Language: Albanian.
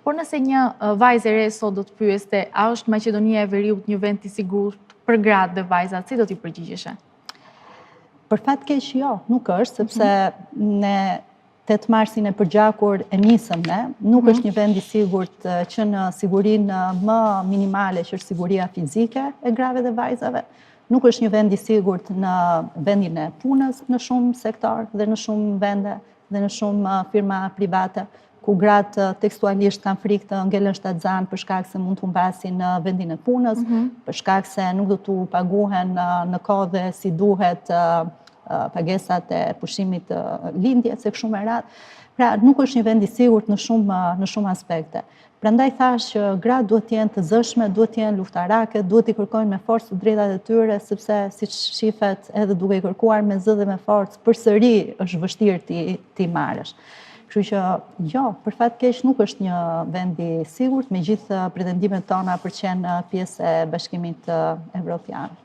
por nëse një vajzë e re sot do të pyeste, a është Maqedonia e Veriut një vend i sigurt për gratë dhe vajzat, si do t'i përgjigjeshe? Për fat keq jo, nuk është, sepse ne 8 marsin e përgjakur e nisëm ne, nuk është një vend i sigurt që në sigurinë më minimale që është siguria fizike e grave dhe vajzave, nuk është një vend i sigurt në vendin e punës në shumë sektor dhe në shumë vende dhe në shumë firma private, ku gratë tekstualisht kanë frikë të ngelen shtatzan për shkak se mund të humbasin në vendin e punës, për shkak se nuk do t'u paguhen në kohë dhe si duhet pagesat e pushimit lindjes e kështu me radhë. Pra, nuk është një vend i sigurt në shumë aspekte. Prandaj thash që gratë duhet të jenë të zëshme, duhet të jenë luftarake, duhet i kërkojnë me forcë të drejtat e tyre, sepse siç shifet edhe duke i kërkuar me zë dhe me forcë, përsëri është vështirë ti marrësh. Kështu që jo, për fat keq nuk është një vend i sigurt, me gjithë pretendimet tona për të qenë pjesë e Bashkimit Evropian.